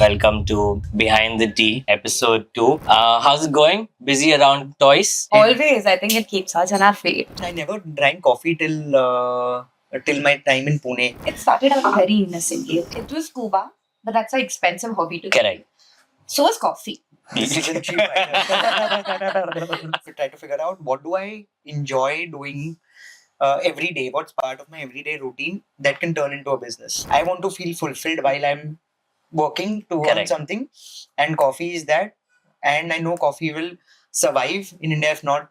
Welcome to Behind the Tea, episode 2. How's it going? Busy around Toise? Always, I think it keeps us on our feet. I never drank coffee till my time in Pune. It started out very innocently. It was scuba, but that's an expensive hobby to get. Correct. So was coffee. This isn't cheap. I try to figure out what do I enjoy doing every day. What's part of my everyday routine that can turn into a business. I want to feel fulfilled while I'm working to earn Correct. something, and coffee is that. And I know coffee will survive in India if not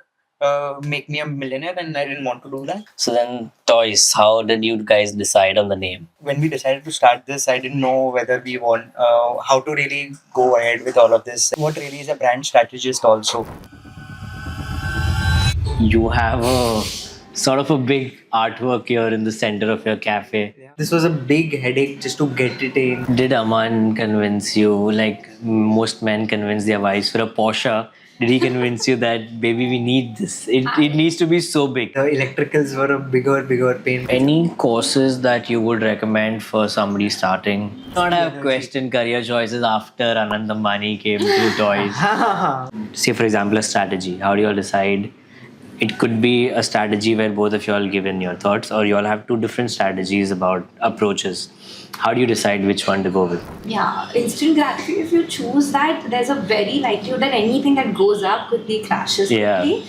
make me a millionaire, and I didn't want to do that. So then, Toise, how did you guys decide on the name? When we decided to start this, I didn't know whether we want how to really go ahead with all of this. What really is a brand strategist also? You have a sort of a big artwork here in the center of your cafe. This was a big headache just to get it in. Did Aman convince you, like most men convince their wives for a Porsche? Did he convince you that, baby, we need this? It needs to be so big. The electricals were a bigger pain. Any courses that you would recommend for somebody starting? Not have questioned career choices after Anand Ambani came to Toise. Say, for example, a strategy. How do you all decide? It could be a strategy where both of you all give in your thoughts, or you all have two different strategies about approaches. How do you decide which one to go with? Yeah, instant gratitude. If you choose that, there's a very likelihood that anything that goes up quickly crashes Yeah. quickly.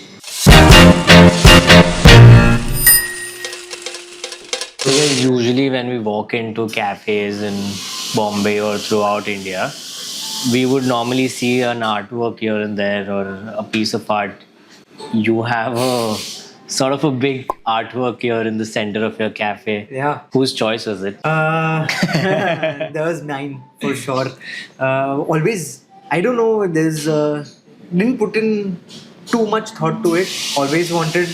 Because usually when we walk into cafes in Bombay or throughout India, we would normally see an artwork here and there or a piece of art. You have a sort of a big artwork here in the center of your cafe. Yeah. Whose choice was it? There was 9 for sure. Always, I don't know, didn't put in too much thought to it. Always wanted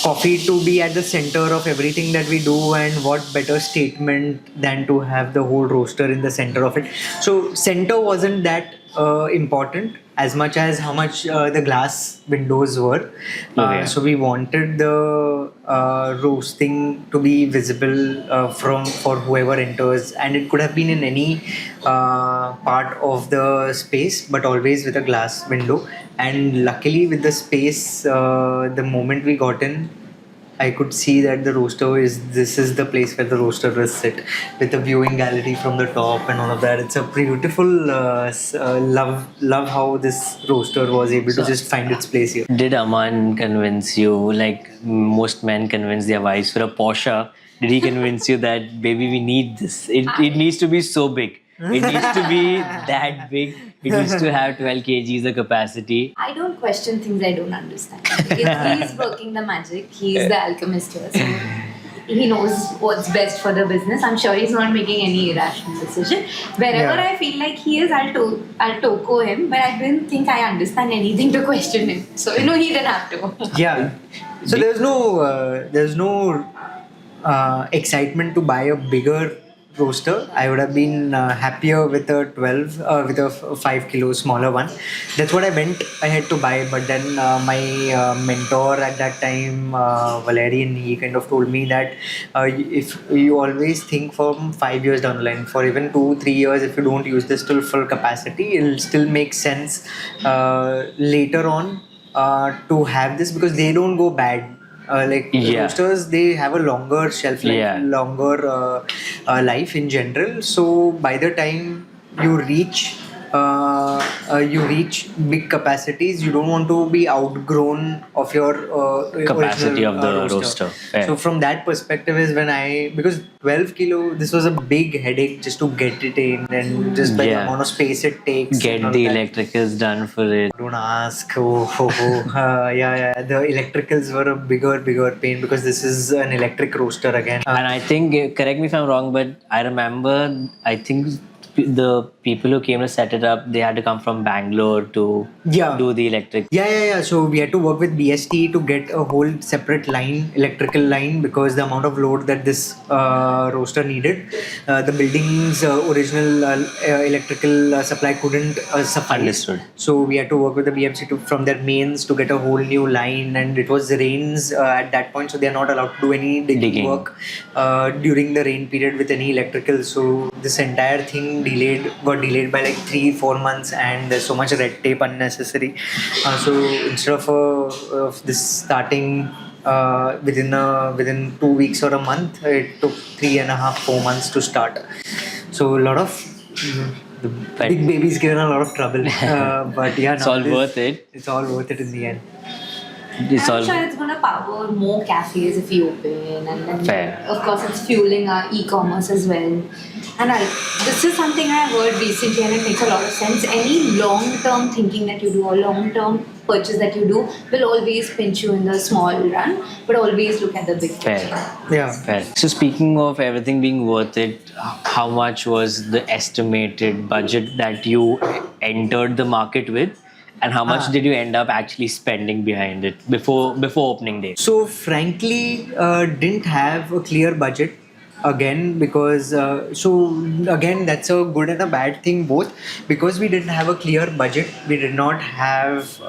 coffee to be at the center of everything that we do, and what better statement than to have the whole roaster in the center of it. So center wasn't that important as much as how much the glass windows were. Okay. So we wanted the roasting to be visible for whoever enters, and it could have been in any part of the space, but always with a glass window. And luckily with the space, the moment we got in, I could see that this is the place where the roaster will sit, with a viewing gallery from the top and all of that. It's a beautiful love how this roaster was able to just find its place here. Did Aman convince you, like most men convince their wives for a Porsche? Did he convince you that, baby, we need this? It needs to be so big. It needs to be that big. It needs to have 12 kgs of capacity. I don't question things I don't understand. He's working the magic. He's the alchemist here. So he knows what's best for the business. I'm sure he's not making any irrational decision. Wherever I feel like he is, I'll toko him. But I didn't think I understand anything to question him. So, he didn't have to. Yeah. So there's no excitement to buy a bigger roaster. I would have been happier with a 5 kilo smaller one. That's what I went ahead to buy. But then my mentor at that time, Valerian, he kind of told me that if you always think from 5 years down the line, for even 2-3 years, if you don't use this till full capacity, it'll still make sense later on to have this, because they don't go bad. Roasters, they have a longer shelf life, longer life in general. So by the time you reach big capacities, you don't want to be outgrown of your Capacity original, of the roaster. Fair. So from that perspective is because 12 kilo, this was a big headache just to get it in, and just by the amount of space it takes. Get the electricals done for it. Don't ask. The electricals were a bigger pain, because this is an electric roaster again. And I think, correct me if I'm wrong, but I remember, I think the people who came to set it up, they had to come from Bangalore to do the electric. Yeah. So we had to work with BST to get a whole separate electrical line, because the amount of load that this roaster needed, the building's original electrical supply couldn't suffice. Understood. So we had to work with the BMC from their mains to get a whole new line, and it was rains at that point, so they are not allowed to do any digging work during the rain period with any electrical. So this entire thing got delayed by like 3-4 months, and there's so much red tape unnecessary. So instead of this starting within 2 weeks or a month, it took 3.5-4 months to start. So a lot of the big babies given a lot of trouble, but yeah, It's all worth it. It's all worth it in the end. It's I'm all sure it's going to power more cafes if we open, and then Fair. of course it's fueling our e-commerce as well. And this is something I heard recently, and it makes a lot of sense. Any long-term thinking that you do or long-term purchase that you do will always pinch you in the small run, but always look at the big picture. fair. Yeah. Fair. So speaking of everything being worth it, how much was the estimated budget that you entered the market with, and how much did you end up actually spending behind it before opening day? So frankly, didn't have a clear budget again, because again, that's a good and a bad thing both, because we didn't have a clear budget. We did not have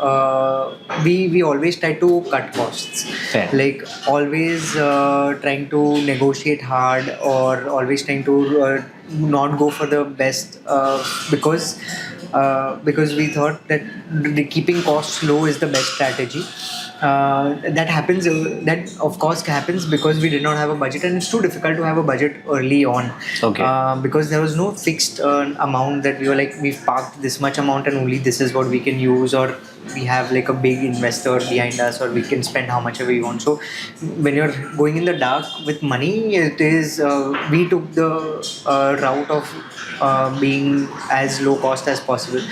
we always try to cut costs. Fair. Like always trying to negotiate hard, or always trying to not go for the best, because we thought that keeping costs low is the best strategy. That happens. That of course happens because we did not have a budget, and it's too difficult to have a budget early on. Okay. Because there was no fixed amount that we were like, we've parked this much amount and only this is what we can use, or we have like a big investor behind us, or we can spend how much ever we want. So when you're going in the dark with money, it is we took the route of being as low cost as possible.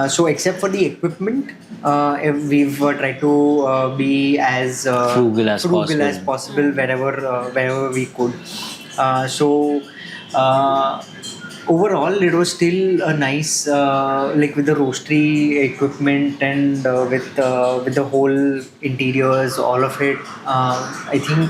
So except for the equipment, we've tried to be as Frugal as possible wherever we could. Overall, it was still a nice, like with the roastery equipment and with the whole interiors, all of it. I think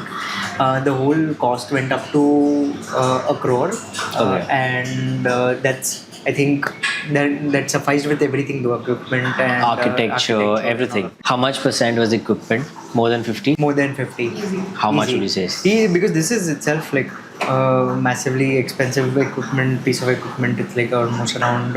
the whole cost went up to 1 crore, Okay. and that's, I think that sufficed with everything, the equipment and Architecture, everything. How much percent was equipment? More than 50? More than 50. How much Easy. would you say? Because this is itself like massively expensive piece of equipment. It's like almost around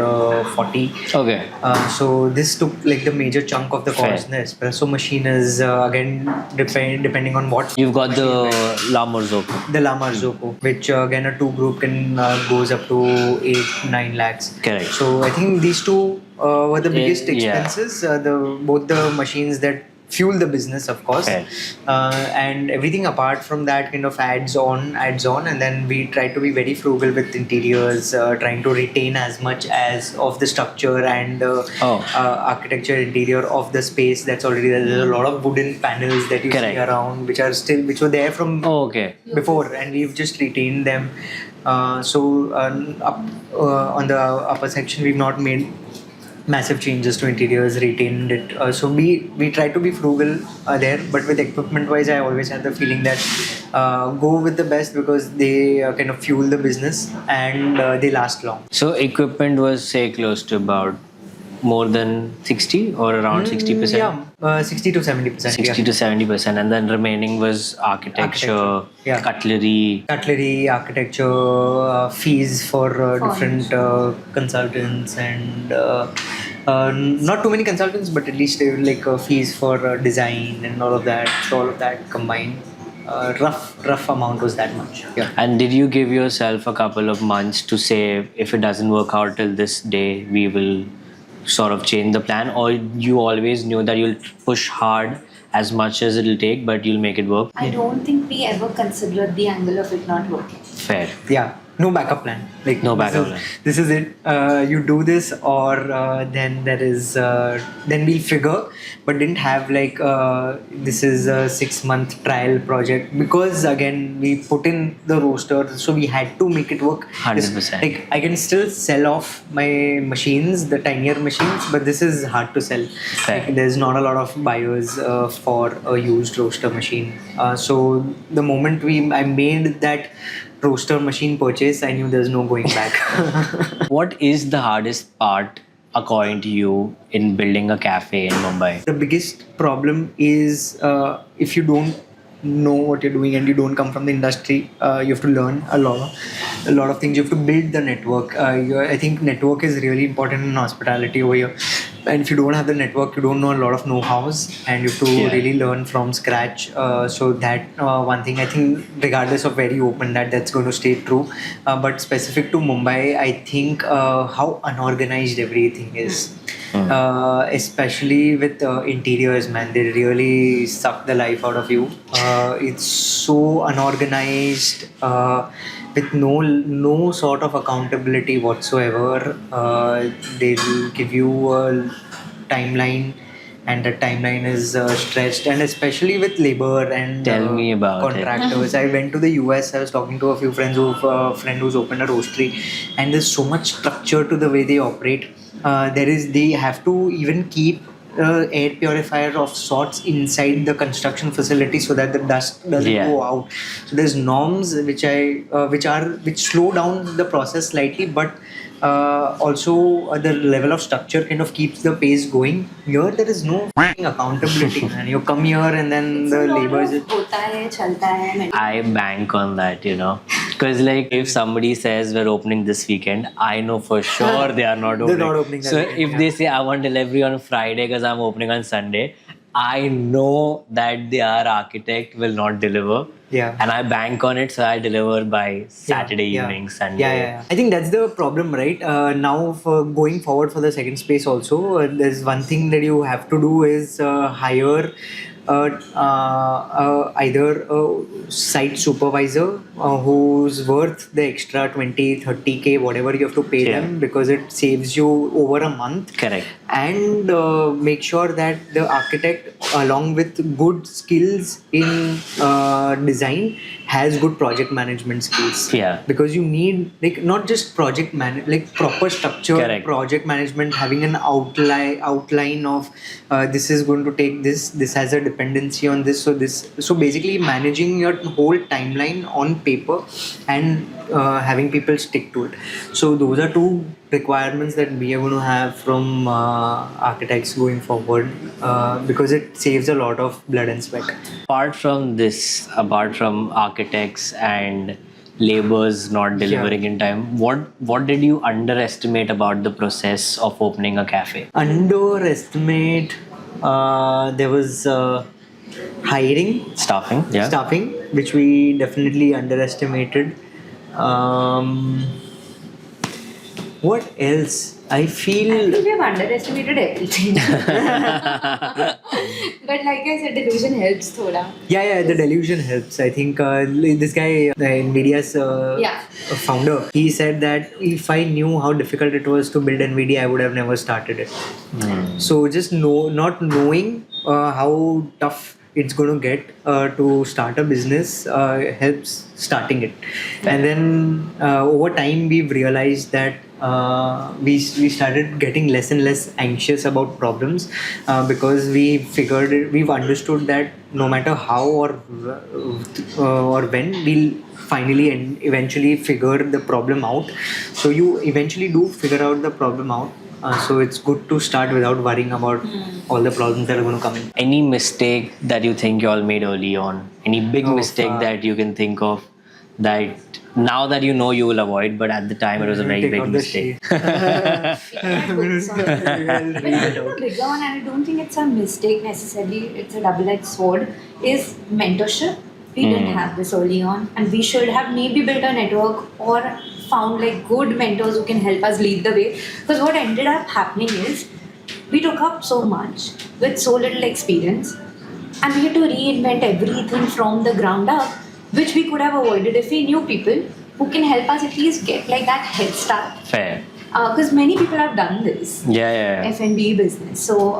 40. Okay. So this took like the major chunk of the Fair. cost. The espresso machine is again depending on what You've got the La Marzocco. the La Marzocco, which again a 2 group can goes up to 8-9 lakhs. Correct. So I think these two were the biggest Yeah. expenses. Both the machines that fuel the business, of course, Fair. and everything apart from that kind of adds on, and then we try to be very frugal with interiors, trying to retain as much as of the structure and architecture interior of the space that's already there. There's a lot of wooden panels that you Correct. see around, which were there from Oh, okay. before, and we've just retained them. On the upper section, we've not made massive changes to interiors, retained it. So we try to be frugal there, but with equipment wise, I always had the feeling that go with the best, because they kind of fuel the business, and they last long. So equipment was say close to about more than 60 or around 60%? Yeah, 60 to 70%. 60 to 70%, and then remaining was architecture, Yeah. cutlery. Cutlery, architecture, fees for different consultants, and not too many consultants, but at least like fees for design and all of that. So all of that combined, rough amount was that much. Yeah. And did you give yourself a couple of months to say, if it doesn't work out till this day, we will sort of change the plan, or you always knew that you'll push hard as much as it'll take, but you'll make it work? I don't think we ever considered the angle of it not working. Fair. Yeah, no backup plan. Like No backup plan. This is it. You do this, or then there is. Then we'll figure. But didn't have like this is a 6-month trial project, because again we put in the roaster, so we had to make it work. 100%. Like I can still sell off my machines, the tinier machines, but this is hard to sell. Fair. Like, there's not a lot of buyers for a used roaster machine. So the moment I made that roaster machine purchase, I knew there's no going back. What is the hardest part, according to you, in building a cafe in Mumbai? The biggest problem is if you don't know what you're doing and you don't come from the industry, you have to learn a lot of things. You have to build the network. I think network is really important in hospitality over here. And if you don't have the network, you don't know a lot of know-hows, and you have to really learn from scratch. So that one thing, I think, regardless of where you open that's going to stay true. But specific to Mumbai, I think how unorganized everything is. Especially with interiors, man, they really suck the life out of you. It's so unorganized, with no sort of accountability whatsoever. They'll give you a timeline, and the timeline is stretched, and especially with labor and Tell me about contractors. I went to the US. I was talking to a few friends friend who's opened a roastery, and there's so much structure to the way they operate. They have to even keep air purifier of sorts inside the construction facility so that the dust doesn't go out. So there's norms which slow down the process slightly, but also the level of structure kind of keeps the pace going. Here there is no accountability, man. You come here and then the labor is. I bank on that, because like if somebody says we're opening this weekend, I know for sure they are not opening. They're not opening. So if they say I want delivery on Friday because I'm opening on Sunday, I know that their architect will not deliver. Yeah. And I bank on it, so I deliver by Saturday evening, Sunday. Yeah. I think that's the problem, right? Now, for going forward for the second space also, there's one thing that you have to do is hire either a site supervisor who's worth the extra 20-30K, whatever you have to pay them, because it saves you over a month. Correct. And make sure that the architect, along with good skills in design, has good project management skills. Yeah. Because you need not just project proper structure, project management, having an outline of this is going to take this has a dependency on this. So basically managing your whole timeline on paper and having people stick to it. So those are two requirements that we are going to have from architects going forward, because it saves a lot of blood and sweat. Apart from architects and laborers not delivering in time, what did you underestimate about the process of opening a cafe? Underestimate, there was Staffing, which we definitely underestimated. What else? I think we have underestimated everything. But like I said, delusion helps thoda. Yeah, the delusion helps. I think this guy, NVIDIA's founder, he said that if I knew how difficult it was to build NVIDIA, I would have never started it. So just not knowing how tough it's going to get to start a business helps starting it. And then over time we've realized that we started getting less and less anxious about problems, because we've understood that no matter how or when, we'll finally and eventually figure the problem out. So you eventually do figure out the problem out. So it's good to start without worrying about all the problems that are going to come in. Any mistake that you think you all made early on? Any big mistake that you can think of that now that you know you will avoid, but at the time it was a very big mistake? But a bigger one, and I don't think it's a mistake necessarily, it's a double-edged sword, is mentorship. We didn't have this early on, and we should have maybe built a network or found like good mentors who can help us lead the way. Because what ended up happening is we took up so much with so little experience, and we had to reinvent everything from the ground up, which we could have avoided if we knew people who can help us at least get like that head start. Fair. Because many people have done this. Yeah. F&B business. So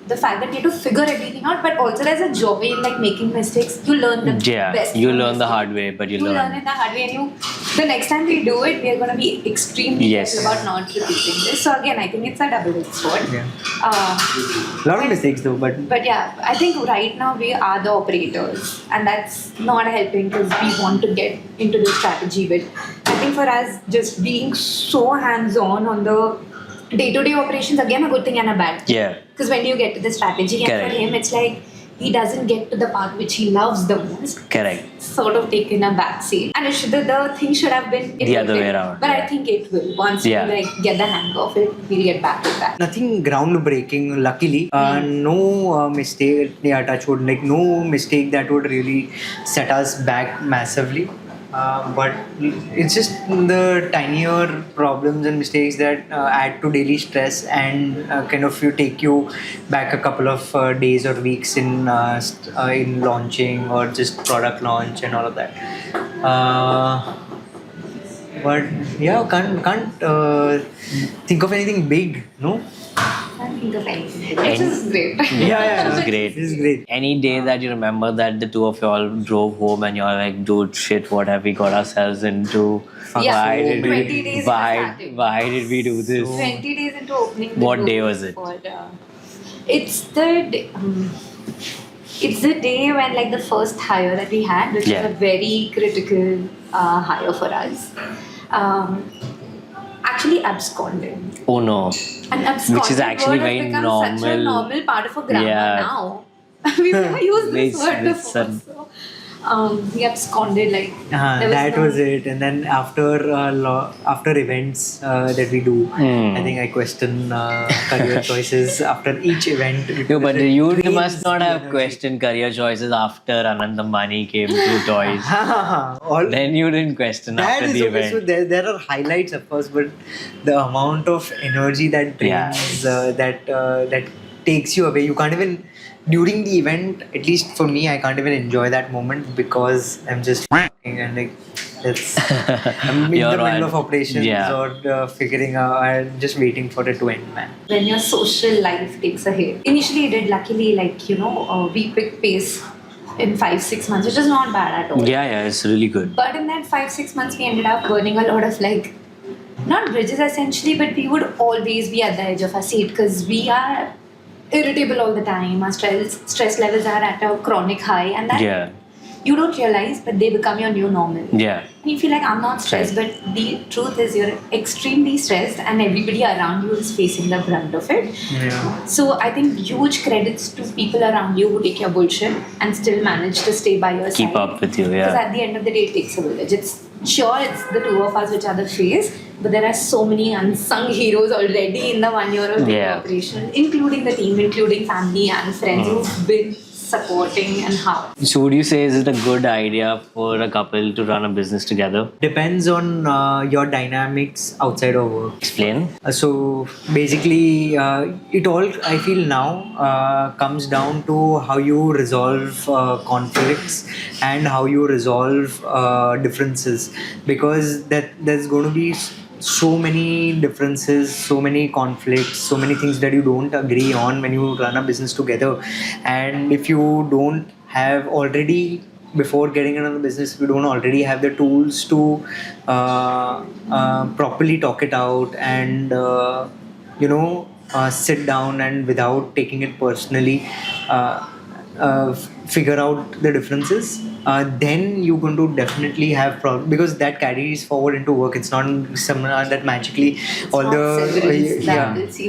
the fact that you have to figure everything out, but also there's a joy in like making mistakes. You learn the best. You learn the hard way, but you learn it the hard way, and the next time we do it, we are going to be extremely careful about not repeating this. So again, I think it's a double-edged sword. A lot of mistakes though, but yeah, I think right now we are the operators, and that's not helping because we want to get into this strategy. But I think for us, just being so hands-on on the day-to-day operations, again a good thing and a bad thing. Yeah. Because when you get to the strategy, and for him it's like he doesn't get to the part which he loves the most. Correct. Sort of taken a back seat, and the thing should have been The other way inverted. around, But yeah. I think it will. Once Yeah. we get the hang of it, we'll get back to that. Nothing groundbreaking, luckily. No mistake, yeah, touch wood, like no mistake that would really set us back massively. But it's just the tinier problems and mistakes that add to daily stress and kind of you take you back a couple of days or weeks in launching or just product launch and all of that. But yeah, can't think of anything big, no? I can't think of anything, which is great. This is great. This is great. Any day that you remember that the two of you all drove home and you're like, dude, shit, what have we got ourselves into? Yeah, Why did 20 we? days Why? starting. Why did we do this? 20 days into opening the What door day was it? It's the day when like the first hire that we had, which Yeah. was a very critical hire for us, actually absconded. Oh no. And absconded Which is actually word has very become such a normal. normal part of a grammar Yeah. now. We've never used this It's- word it's before. He absconded like there That no- was it. And then after events that we do, I think I question career choices after each event. No, but It you drains must not the have energy. questioned career choices after Anand Ambani came to Toys. All Then you didn't question that after is the okay. event. So there are highlights, of course, but the amount of energy that drains, that takes you away. You can't even during the event. At least for me, I can't even enjoy that moment because I'm just and like it's I'm in You're the middle on- of operations yeah. or figuring out. I'm just waiting for it to end, man. when your social life takes a hit. Initially, it did. Luckily, we picked pace in 5-6 months, which is not bad at all. Yeah, it's really good. But in that 5-6 months, we ended up burning a lot of not bridges essentially, but we would always be at the edge of our seat because we are irritable all the time. Our stress levels are at a chronic high, and that Yeah, you don't realize, but they become your new normal. yeah. And you feel like I'm not stressed, Right. but the truth is you're extremely stressed, and everybody around you is facing the brunt of it. Yeah. So I think huge credits to people around you who take your bullshit and still manage to stay by your side. Keep up with you, Because yeah. at the end of the day, it takes a village. It's the two of us which are the face, but there are so many unsung heroes already in the 1 year of Yeah. operation, including the team, including family and friends who've been supporting and how. So would you say is it a good idea for a couple to run a business together? Depends on your dynamics outside of work. Explain. So basically, it all I feel now comes down to how you resolve conflicts and how you resolve differences, because there's going to be so many differences, so many conflicts, so many things that you don't agree on when you run a business together. And if you don't have already before getting into the business, if you don't already have the tools to properly talk it out and sit down and without taking it personally figure out the differences, then you're going to definitely have problems, because that carries forward into work. It's not someone that magically Series. yeah, it's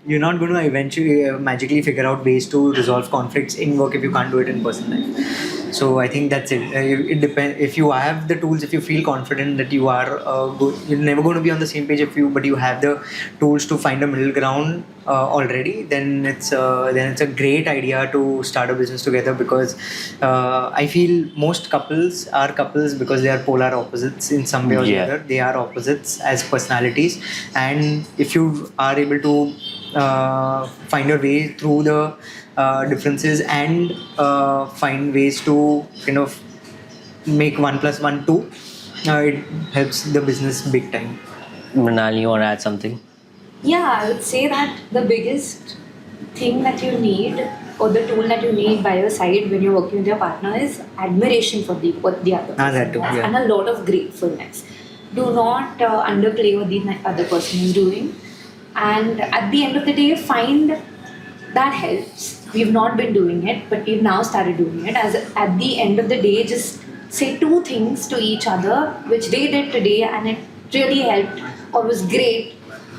you're not going to eventually magically figure out ways to resolve conflicts in work if you can't do it in personal life. So I think that's it. It depends. If you have the tools, if you feel confident that you are good, you're never going to be on the same page but you have the tools to find a middle ground already. Then it's a great idea to start a business together, because I feel most couples are couples because they are polar opposites in some way or the Yeah. other. They are opposites as personalities, and if you are able to find your way through the differences and find ways to kind of make 1 + 1 2, it helps the business big time. Mrinalini, you want to add something? Yeah, I would say that the biggest thing that you need, or the tool that you need by your side when you're working with your partner, is admiration for what the other person That too, does, yeah. and a lot of gratefulness. Do not underplay what the other person is doing, and at the end of the day, find that helps. We've not been doing it, but we've now started doing it. As at the end of the day, just say 2 things to each other which they did today, and it really helped, or was great,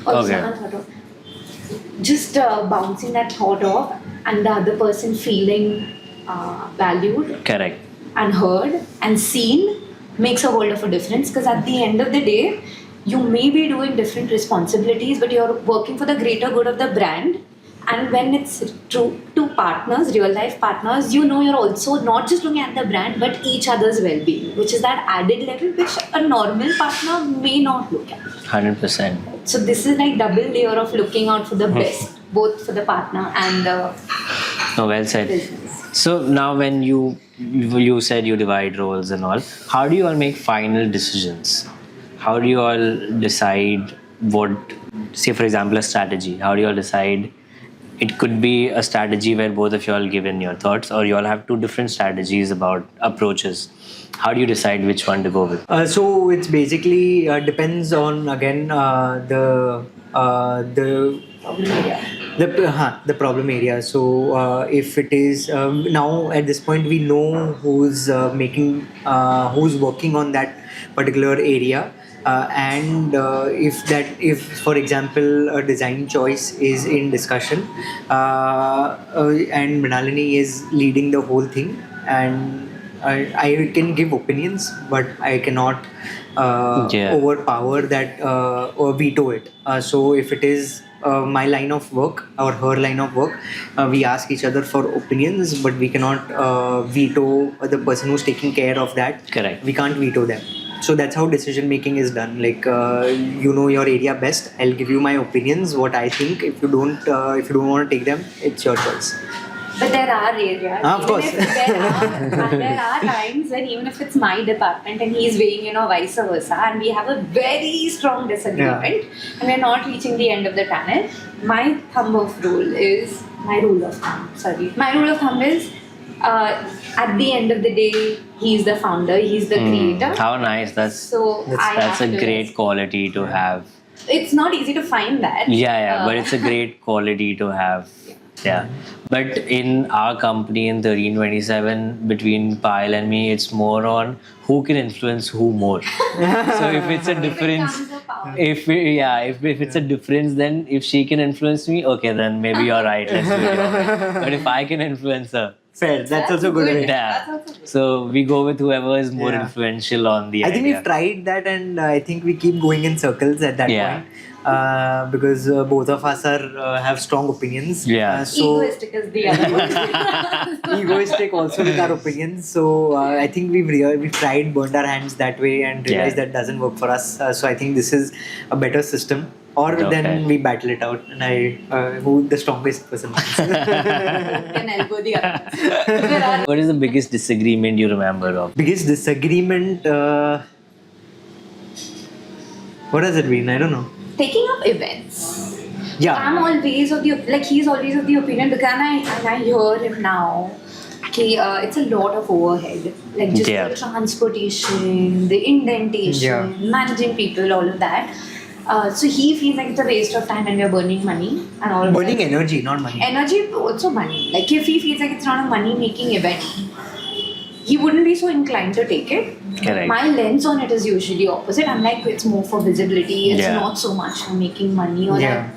or Okay. someone thought of. Just bouncing that thought off and the other person feeling valued Correct. and heard and seen makes a world of a difference, because at the end of the day you may be doing different responsibilities but you're working for the greater good of the brand. And when it's true two partners, real life partners, you know, you're also not just looking at the brand but each other's well-being, which is that added level which a normal partner may not look at. 100%. So this is like double layer of looking out for the best, both for the partner and the No, well said. business. So now when you said you divide roles and all, how do you all make final decisions? How do you all decide what, say for example, a strategy? How do you all decide? It could be a strategy where both of you all give in your thoughts, or you all have two different strategies about approaches. How do you decide which one to go with? So it's basically depends on again the Problem area. the problem area. So if it is now at this point we know who's who's working on that particular area. If for example a design choice is in discussion and Mrinalini is leading the whole thing, and I can give opinions but I cannot overpower that or veto it. So if it is my line of work or her line of work, we ask each other for opinions, but we cannot veto the person who's taking care of that. Correct. We can't veto them. So that's how decision making is done. Like you know your area best. I'll give you my opinions, what I think. If you don't want to take them, it's your choice. But there are areas. Of course. There are times when even if it's my department and he's weighing in or vice versa, and we have a very strong disagreement and we're not reaching the end of the tunnel, my rule of thumb is at the end of the day, he's the founder, he's the creator. How nice. That's a great quality to have. It's not easy to find that. But it's a great quality to have. Yeah. But in our company in 1327, between Payal and me, it's more on who can influence who more. So if it's a difference, if it's a difference, then if she can influence me, okay, then maybe you're right, let's do it. But if I can influence her, Fair. That's also good. yeah. So we go with whoever is more influential on the I think idea. we've tried that, and I think we keep going in circles at that point. Because both of us have strong opinions. So egoistic is the other one. egoistic also with our opinions. So I think we've tried, burned our hands that way, and realized that doesn't work for us. So I think this is a better system. Or then we battle it out, and who the strongest person is. Can elbow the other. What is the biggest disagreement you remember of? Biggest disagreement. What has it been? I don't know. Taking up events. Yeah. I'm always of the he's always of the opinion, because I hear him now. Okay, it's a lot of overhead, like just the transportation, the indentation, managing people, all of that. So he feels like it's a waste of time and we're burning money and all of that. Burning energy, not money. Energy, also money. Like if he feels like it's not a money-making event, he wouldn't be so inclined to take it. Correct. My lens on it is usually opposite. I'm like, it's more for visibility. It's not so much for making money or that.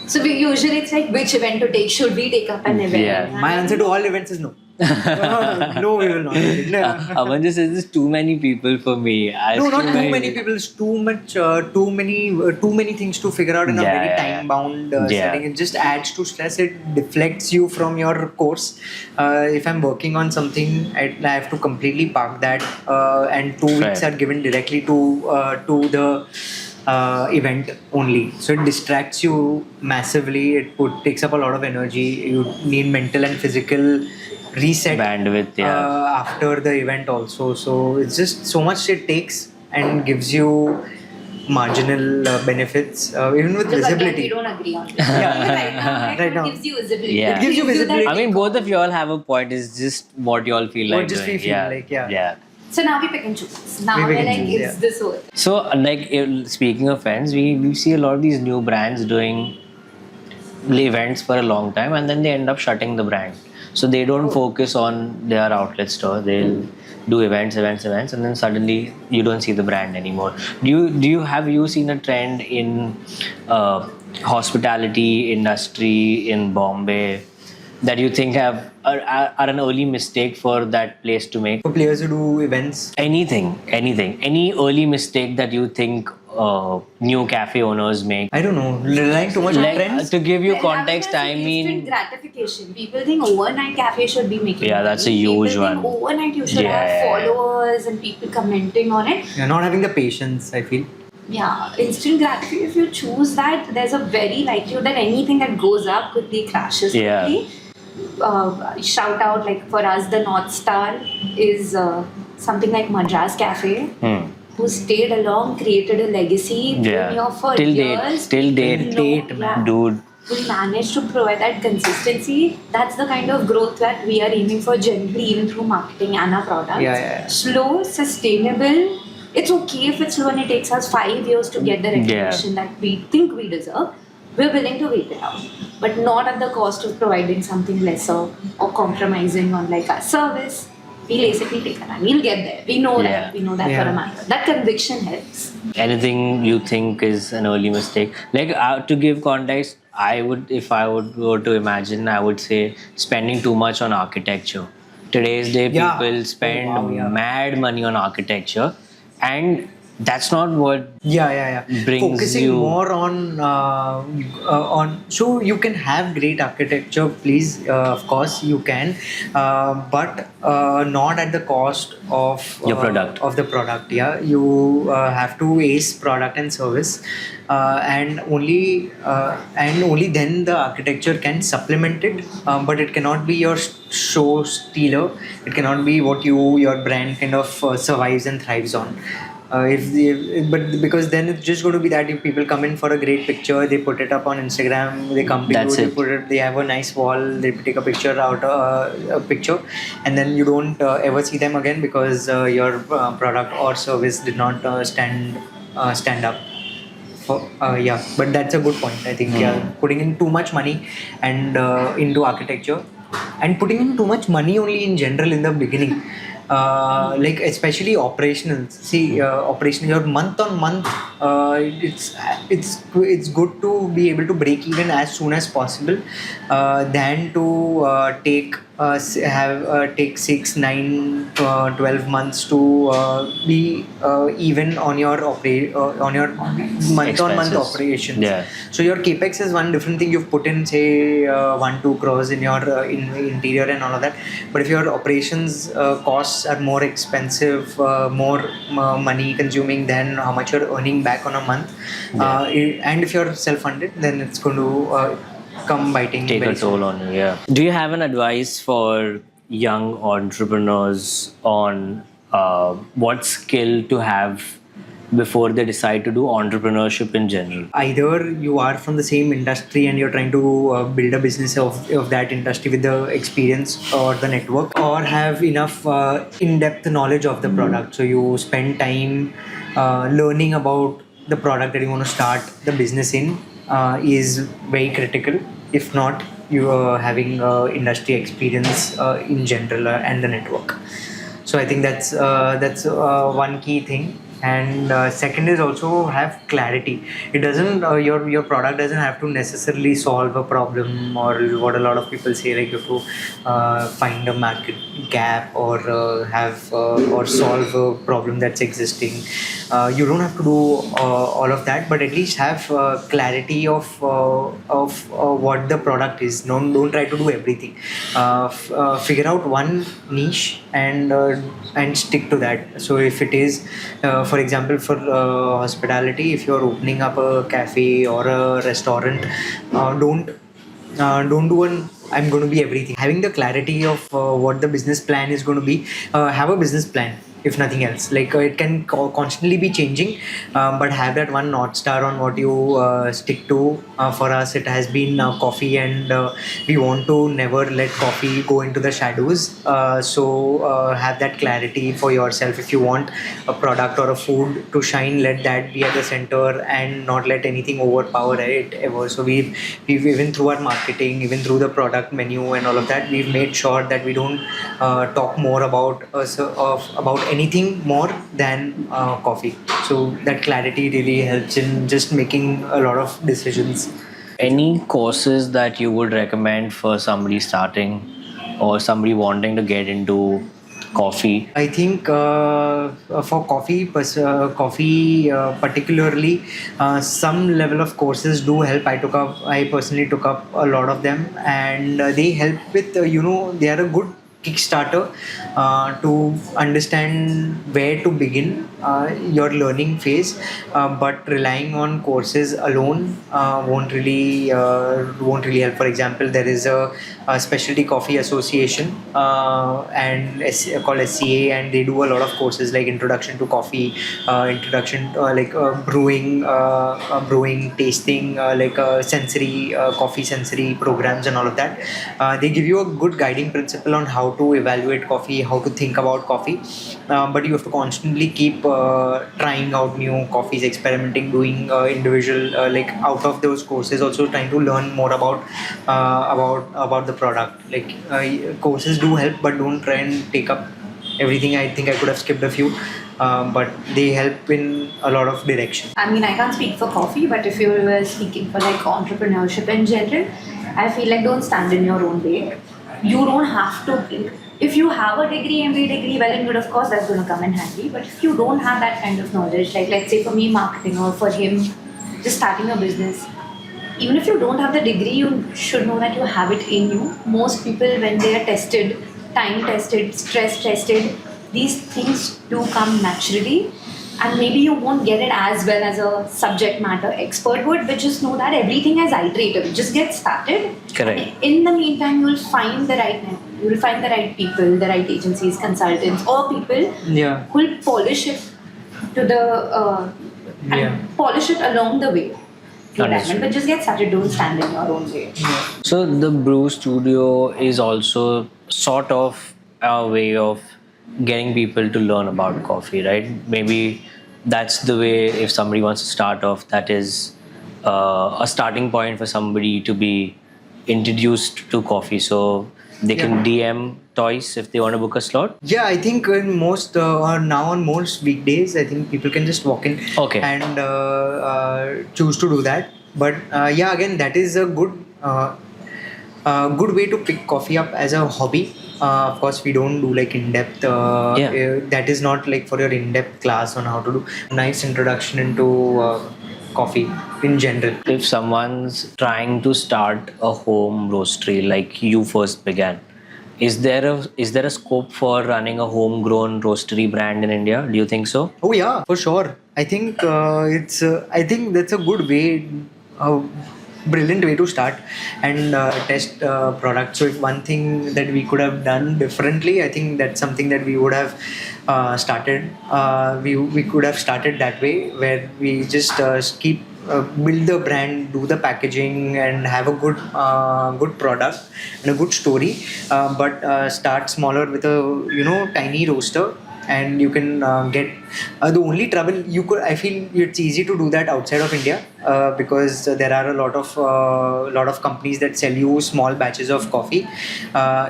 So it's like, which event to take? Should we take up an event? Yeah. My answer to all events is no. No, we will not. Aman just says there's too many people for me. No, not too many people. It's too many things to figure out in a very time-bound setting. It just adds to stress. It deflects you from your course. If I'm working on something, I have to completely park that, and 2 weeks are given directly to the event only. So it distracts you massively. It takes up a lot of energy. You need mental and physical reset bandwidth after the event also. So it's just so much it takes and gives you marginal benefits, even with visibility. We don't agree on this. Right now, it gives you visibility. It gives you visibility. I mean, both of you all have a point. It's just what you all feel like just doing. we feel like, So now we pick and choose. Now we're like, it's this way. So, like, speaking of friends, we see a lot of these new brands doing events for a long time, and then they end up shutting the brand. So they don't focus on their outlet store. They'll do events, and then suddenly you don't see the brand anymore. Have you seen a trend in hospitality industry in Bombay that you think are an early mistake for that place to make? For players who do events, Anything. Any early mistake that you think new cafe owners make? I don't know, relying too much on Like, trends. to give you Well, context, was I instant mean, gratification. People think overnight cafe should be making Yeah, that's a money. huge People think one. overnight you should have Yeah. followers and people commenting on it. You're not having the patience, I feel. Yeah, instant gratification. If you choose that, there's a very likelihood that anything that goes up quickly crashes Yeah. quickly. Shout out, like for us, the North Star is something like Madras Cafe, who stayed along, created a legacy, been Yeah. here for Till years. date. Till date. Date, man. Dude. We managed to provide that consistency. That's the kind of growth that we are aiming for generally, even through marketing and our products. Yeah. Slow, sustainable. It's okay if it's slow and it takes us 5 years to get the recognition that we think we deserve. We're willing to wait it out, but not at the cost of providing something lesser or compromising on like our service. We'll basically take time. We'll get there. We know Yeah. that. We know that Yeah. for a matter. That conviction helps. Anything you think is an early mistake? Like, to give context, if I were to imagine, I would say spending too much on architecture. Today's day, Yeah. people spend Oh, wow, yeah. mad money on architecture, and that's not what Yeah. brings Focusing you more on so you can have great architecture, please. Of course, you can, but not at the cost of Your product. Of the product. Yeah, you have to ace product and service, and only then the architecture can supplement it. But it cannot be your show stealer. It cannot be what your brand kind of survives and thrives on. But because then it's just going to be that if people come in for a great picture, they put it up on Instagram, they come to That's you, it. they have a nice wall, they take a picture a picture, and then you don't ever see them again because your product or service did not stand up. Yeah, but that's a good point. I think putting in too much money and into architecture, and putting in too much money only in general in the beginning. Like especially operationals. See, operational your month on month. It's good to be able to break even as soon as possible, than to take 6, 9, 12 months to be even on your month on month Expenses. operations. Yeah. So your capex is one different thing. You've put in say 1-2 crores in your in interior and all of that. But if your operations costs are more expensive, more money consuming than how much you're earning back on a month, and if you're self-funded, then it's going to come biting. take very a soon. toll on you. Yeah. Do you have an advice for young entrepreneurs on what skill to have before they decide to do entrepreneurship in general? Either you are from the same industry and you're trying to build a business of that industry with the experience or the network, or have enough in-depth knowledge of the product, so you spend time learning about the product that you want to start the business in, is very critical. If not, you are having industry experience in general and the network. So I think that's one key thing. And second is also have clarity. It doesn't your product doesn't have to necessarily solve a problem, or what a lot of people say, like you have to find a market gap, or have or solve a problem that's existing. You don't have to do all of that, but at least have clarity of what the product is. Don't try to do everything. Figure out one niche and stick to that. So if it is for example, for hospitality, if you're opening up a cafe or a restaurant, don't do an I'm going to be everything. Having the clarity of what the business plan is going to be, have a business plan. If nothing else, like it can constantly be changing, but have that one north star on what you stick to. For us, it has been coffee, and we want to never let coffee go into the shadows. So have that clarity for yourself. If you want a product or a food to shine, let that be at the center and not let anything overpower it ever. So we've even through our marketing, even through the product menu and all of that, we've made sure that we don't talk more about about anything more than coffee. So that clarity really helps in just making a lot of decisions. Any courses that you would recommend for somebody starting or somebody wanting to get into coffee? I think for coffee particularly, some level of courses do help. I personally took up a lot of them, and they help with they are a good Kickstarter to understand where to begin your learning phase. But relying on courses alone won't really help. For example, there is a specialty coffee association called SCA, and they do a lot of courses like introduction to coffee, introduction brewing, tasting, sensory coffee sensory programs and all of that. They give you a good guiding principle on how to evaluate coffee, how to think about coffee, but you have to constantly keep trying out new coffees, experimenting, doing individual out of those courses, also trying to learn more about the product. Courses do help, but don't try and take up everything. I think I could have skipped a few, but they help in a lot of direction. I mean, I can't speak for coffee, but if you were speaking for like entrepreneurship in general, I feel like don't stand in your own way. You don't have to. If you have a degree, MBA degree, well and good, of course, that's going to come in handy. But if you don't have that kind of knowledge, like let's say for me, marketing, or for him, just starting a business, even if you don't have the degree, you should know that you have it in you. Most people, when they are tested, time tested, stress tested, these things do come naturally. And maybe you won't get it as well as a subject matter expert would, but just know that everything is iterative. Just get started. Correct. In the meantime, you'll find the right people, the right agencies, consultants, or people who will polish it to the and polish it along the way. But just get started. Don't stand in your own way. So the brew studio is also sort of a way of getting people to learn about coffee, right? Maybe that's the way, if somebody wants to start off, that is a starting point for somebody to be introduced to coffee. So they can DM Toise if they want to book a slot. Yeah, I think in most or now on most weekdays, I think people can just walk in and choose to do that. But again, that is a good way to pick coffee up as a hobby. Of course, we don't do like in-depth. That is not like for your in-depth class on how to do. Nice introduction into coffee in general. If someone's trying to start a home roastery like you first began, is there a scope for running a homegrown roastery brand in India? Do you think so? Oh yeah, for sure. I think I think that's a good way. Brilliant way to start and test products. So if one thing that we could have done differently, I think that's something that we would have started. We could have started that way, where we just keep build the brand, do the packaging, and have a good product and a good story. But start smaller with a tiny roaster. And you can get the only trouble you could. I feel it's easy to do that outside of India because there are a lot of companies that sell you small batches of coffee.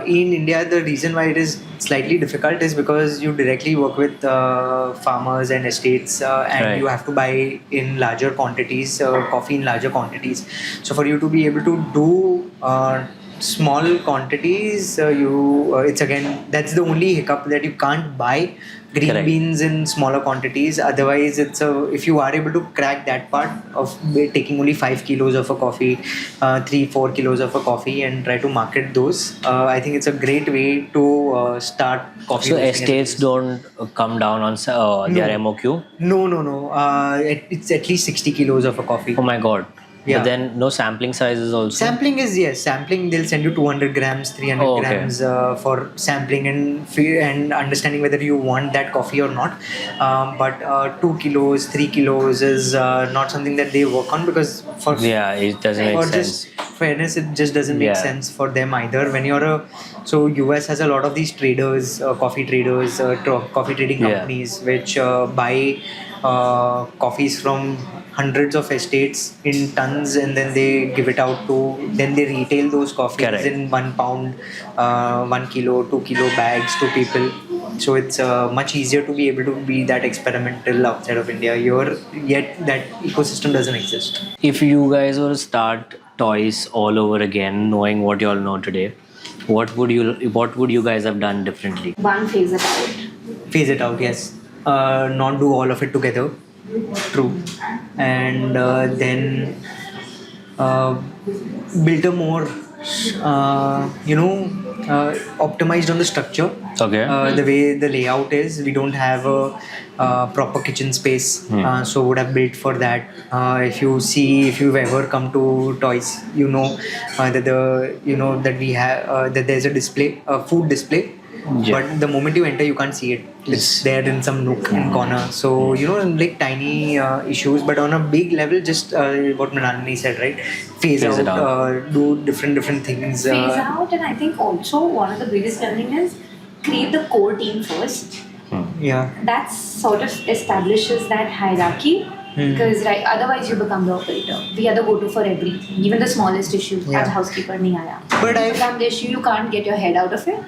In India, the reason why it is slightly difficult is because you directly work with farmers and estates, and you have to buy in larger quantities, coffee in larger quantities. So for you to be able to do small quantities, it's again, that's the only hiccup, that you can't buy green beans in smaller quantities. Otherwise, if you are able to crack that part of taking only 5 kilos of a coffee, 3-4 kilos of a coffee, and try to market those, I think it's a great way to start coffee. So estates don't come down on their MOQ? No. It's at least 60 kilos of a coffee. Oh my god. Yeah. But then no sampling sizes also? Sampling is, yes. Sampling, they'll send you 200 grams, 300 grams for sampling and understanding whether you want that coffee or not. But 2 kilos, 3 kilos is not something that they work on, because it doesn't make sense. Just fairness, it just doesn't make sense for them either. When so US has a lot of these traders, coffee traders, coffee trading companies, which buy coffees from hundreds of estates in tons, and then they give it out then they retail those coffees in 1 pound, 1 kilo, 2 kilo bags to people. So it's much easier to be able to be that experimental outside of India. Yet that ecosystem doesn't exist. If you guys were to start Toise all over again, knowing what you all know today, what would you guys have done differently? One, phase it out. Phase it out, yes. Not do all of it together. True. And then build a more, optimized on the structure. Okay. The way the layout is, we don't have a proper kitchen space, so would have built for that. If you've ever come to Toys, that we have that there's a display, a food display. Yeah. But the moment you enter, you can't see it. It's there in some nook and corner. So, like tiny issues, but on a big level, just what Mrinalini said, right? Phase Phase it out, out. do different things. Phase out, and I think also one of the biggest learning is create the core team first. Yeah. That sort of establishes that hierarchy. Because otherwise you become the operator. We are the go-to for everything, even the smallest issue. Yeah. As housekeeper nahi aaya. But You become the issue, you can't get your head out of it.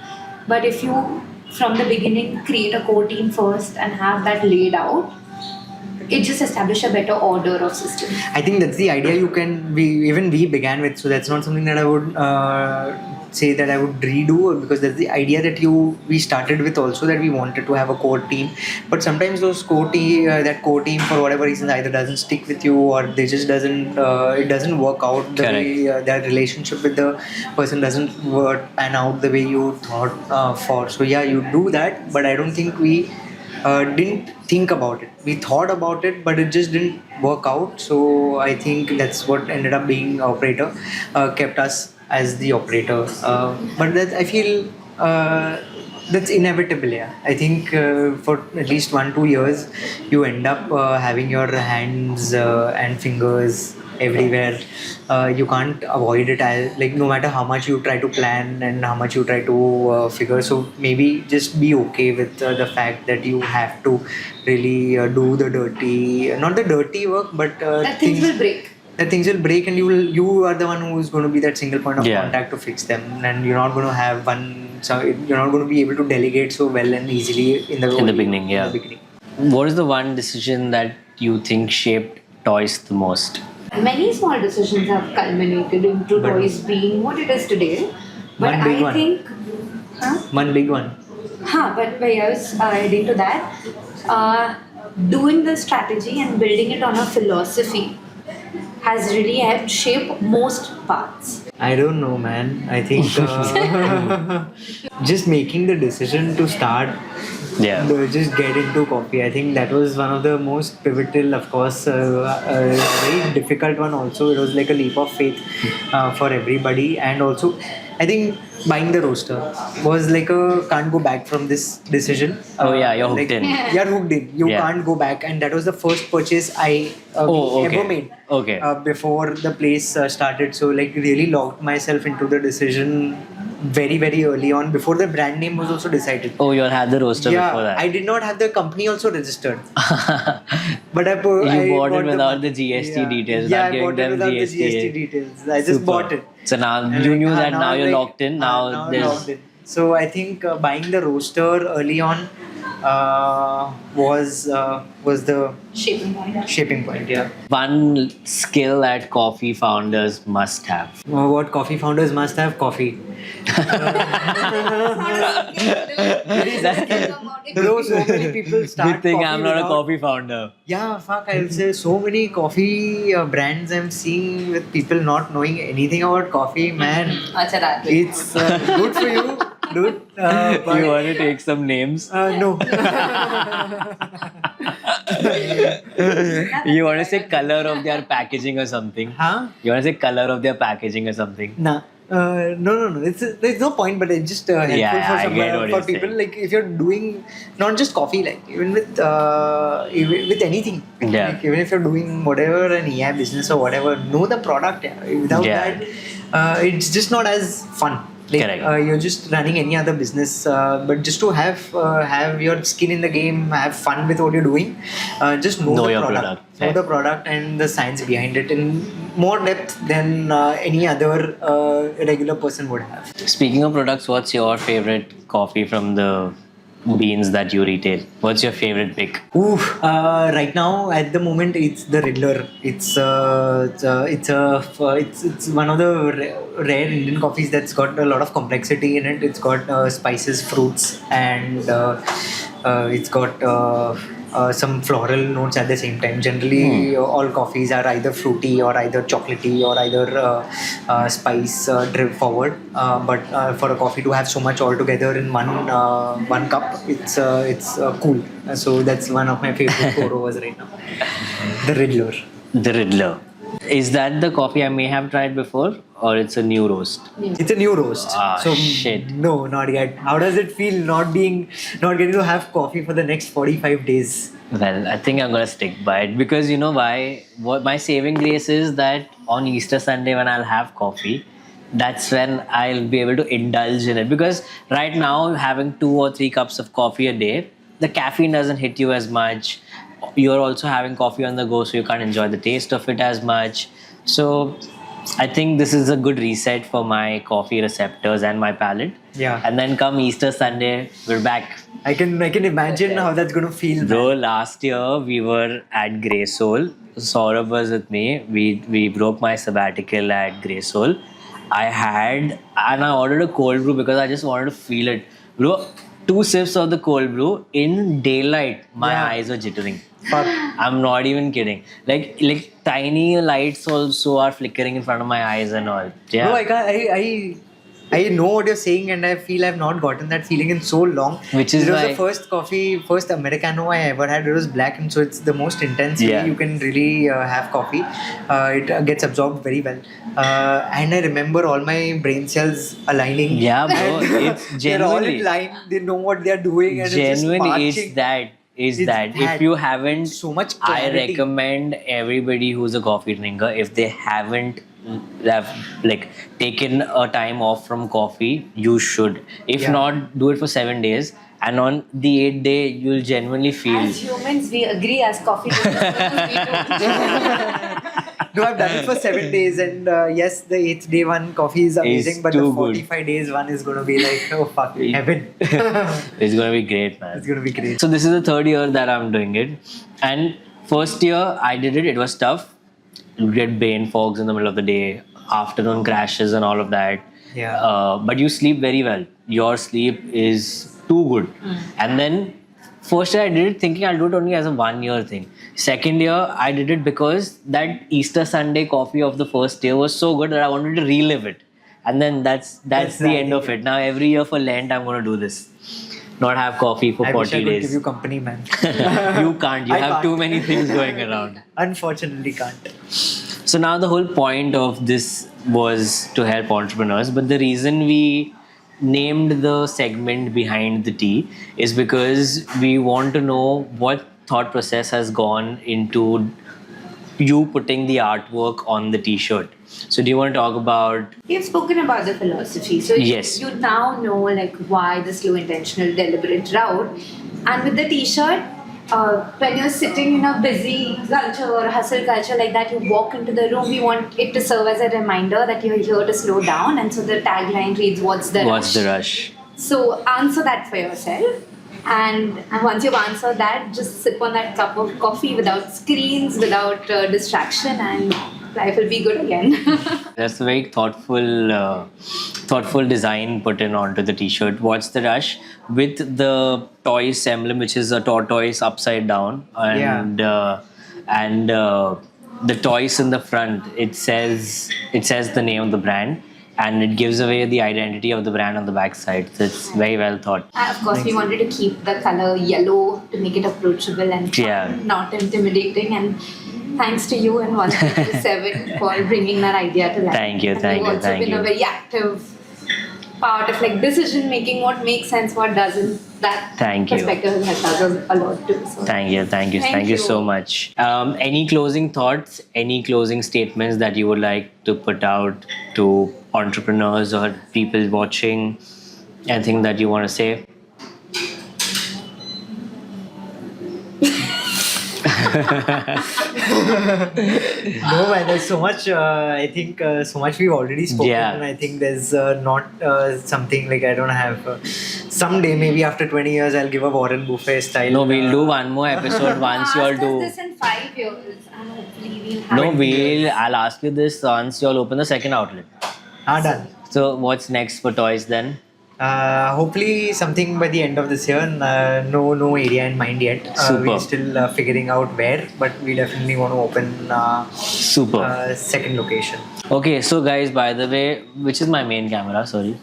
But if you, from the beginning, create a core team first and have that laid out, it just establishes a better order of system. I think that's the idea we began with. So that's not something that I would say that I would redo, because that's the idea that we started with also, that we wanted to have a core team. But sometimes those that core team for whatever reason either doesn't stick with you, or they just it doesn't work out the way that relationship with the person doesn't pan out the way you thought for. So yeah, you do that, but I don't think we didn't think about it. We thought about it, but it just didn't work out. So I think that's what ended up being operator, kept us as the operator. But that I feel that's inevitable. Yeah, I think for at least 1-2 years, you end up having your hands and fingers everywhere. You can't avoid it, no matter how much you try to plan and how much you try to figure. So maybe just be okay with the fact that you have to really do the not the dirty work, but That things will break. That things will break, and you are the one who is going to be that single point of contact to fix them, and you're not going to have you're not going to be able to delegate so well and easily in the beginning. Yeah. In the beginning. What is the one decision that you think shaped Toys the most? Many small decisions have culminated into Toys being what it is today. But One big I one. think... One big one. But I was adding to that, doing the strategy and building it on a philosophy has really helped shape most parts. I don't know, man. I think just making the decision to start, just get into coffee. I think that was one of the most pivotal, of course, a very difficult one also. It was like a leap of faith for everybody. And also, I think buying the roaster was like can't go back from this decision. You're hooked in. You're hooked in. You can't go back. And that was the first purchase I ever made. Before the place started. So really locked myself into the decision very, very early on, before the brand name was also decided. Oh, you all had the roaster before that. I did not have the company also registered. But I bought it without the GST details. Yeah, I bought it without the GST details. I just bought it. So now you knew that now you're locked in. Now there's... locked in. So I think buying the roaster early on was the shaping point. Yeah. One skill that coffee founders must have. What coffee founders must have? Coffee. So many people start. Good thing I'm not a without- coffee founder. Yeah, fuck, I'll say so many coffee brands I'm seeing with people not knowing anything about coffee, man. It's good for you, dude. But, You want to take some names? no. You want to say color of their packaging or something? Huh? You want to say color of their packaging or something? Nah. No. There's no point, but it's just helpful I get what for you're people. saying. Like if you're doing not just coffee, like even with anything. Yeah. Like, even if you're doing whatever an EI business or whatever, know the product. Yeah. Without that, it's just not as fun. Like you're just running any other business, but just to have your skin in the game, have fun with what you're doing, just know the your product. Know the product and the science behind it in more depth than any other regular person would have. Speaking of products, what's your favorite coffee from the beans that you retail? What's your favorite pick? Right now at the moment it's the Riddler. It's one of the rare Indian coffees that's got a lot of complexity in it. It's got spices, fruits, and it's got some floral notes at the same time. Generally, all coffees are either fruity or either chocolatey or either spice drip forward. But for a coffee to have so much all together in one cup, it's cool. So that's one of my favorite pour-overs right now. The Riddler. The Riddler. Is that the coffee I may have tried before, or it's a new roast? It's a new roast. Ah, shit. No, not yet. How does it feel not getting to have coffee for the next 45 days? Well, I think I'm gonna stick by it because you know why? What my saving grace is that on Easter Sunday when I'll have coffee, that's when I'll be able to indulge in it. Because right now, having 2 or 3 cups of coffee a day, the caffeine doesn't hit you as much. You're also having coffee on the go, so you can't enjoy the taste of it as much. So I think this is a good reset for my coffee receptors and my palate. Yeah. And then come Easter Sunday, we're back. I can imagine how that's gonna feel. Bro, last year we were at Grey Soul. Saurabh was with me. We broke my sabbatical at Grey Soul. I ordered a cold brew because I just wanted to feel it. Bro, 2 sips of the cold brew in daylight, my eyes were jittering. Fuck. I'm not even kidding. Like tiny lights also are flickering in front of my eyes and all. Yeah. No, I know what you're saying, and I feel I've not gotten that feeling in so long. Which is it was why- the first Americano I ever had. It was black, and so it's the most intense way you can really have coffee. It gets absorbed very well, and I remember all my brain cells aligning. Yeah, bro. It's They're all genuinely. in line. They know what they're doing, and Genuinely it's is just that. It's If that. you haven't, So much I clarity. recommend everybody who's a coffee drinker, if they haven't have like taken a time off from coffee, you should. If Yeah. not, do it for 7 days, and on the 8th day, you'll genuinely feel. As humans, we agree. As coffee drinkers, we don't. No, I've done it for 7 days, and yes, the 8th day one coffee is amazing, but the too good. 45 days one is going to be like, oh fuck, heaven. It's gonna be great, man. It's going to be great. So this is the 3rd year that I'm doing it, and first year I did it. It was tough. You get brain fogs in the middle of the day, afternoon crashes, and all of that. Yeah. But you sleep very well. Your sleep is too good. And then first year I did it thinking I'll do it only as a 1 year thing. Second year I did it because that Easter Sunday coffee of the first year was so good that I wanted to relive it. And then that's the end of it. Now every year for Lent I'm gonna do this. Not have coffee for I 40 wish I could days. give you company, man. You can't. You I have can't. too many things going around. Unfortunately, can't. So now the whole point of this was to help entrepreneurs, but the reason we named the segment behind the tea is because we want to know what thought process has gone into you putting the artwork on the t-shirt. So do you want to talk about? We've spoken about the philosophy, so Yes. you now know like why the slow, intentional, deliberate route. And with the T-shirt, when you're sitting in a busy culture or hustle culture like that, you walk into the room. We want it to serve as a reminder that you're here to slow down. And so the tagline reads, "What's the What's rush?" the rush? So answer that for yourself. And once you've answered that, just sip on that cup of coffee without screens, without distraction, and life will be good again. That's a very thoughtful design put in onto the t-shirt. What's the rush? With the Toise emblem, which is a tortoise upside down, and the Toise in the front. It says the name of the brand, and it gives away the identity of the brand on the back side. So it's very well thought. And of course, we wanted to keep the color yellow to make it approachable and fun, Yeah. not intimidating. And thanks to you and 157 for bringing that idea to life. Thank you, And thank you've you, also thank been you. a very active part of like decision making, what makes sense, what doesn't. That Thank you. perspective has helped us a lot too. So. Thank you Thank you you. so much. Any closing thoughts? Any closing statements that you would like to put out to entrepreneurs or people watching? Anything that you want to say? No, man, there's so much. I think so much we've already spoken, Yeah. and I think there's not something like I don't have someday, maybe after 20 years, I'll give a Warren Buffett style. No, we'll do one more episode once you all Ask us do. this in 5 years, and hopefully we'll have No, it. I'll ask you this once you all open the second outlet. Done. So what's next for Toys then? Hopefully something by the end of this year. No area in mind yet. Super. We're still figuring out where, but we definitely want to open Super. second location. Okay, so guys, by the way, which is my main camera? Sorry.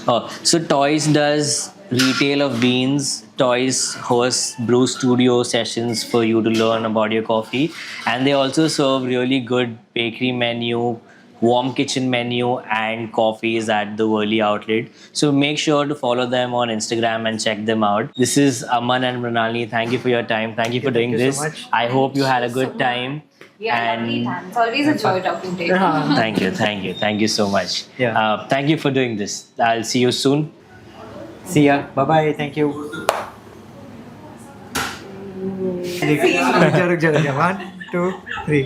Oh, so Toys does retail of beans. Toys hosts brew studio sessions for you to learn about your coffee, and they also serve really good bakery menu, warm kitchen menu, and coffees at the Worli outlet. So make sure to follow them on Instagram and check them out. This is Aman and Mrinalini. Thank you for your time. Thank you for doing Thank you this. so much. I hope you had a good So much. time. Yeah, lovely time. It's always a joy talking to you. Thank you so much. Yeah. Thank you for doing this. I'll see you soon. See ya. Bye bye. Thank you. रुक जा 1, 2, 3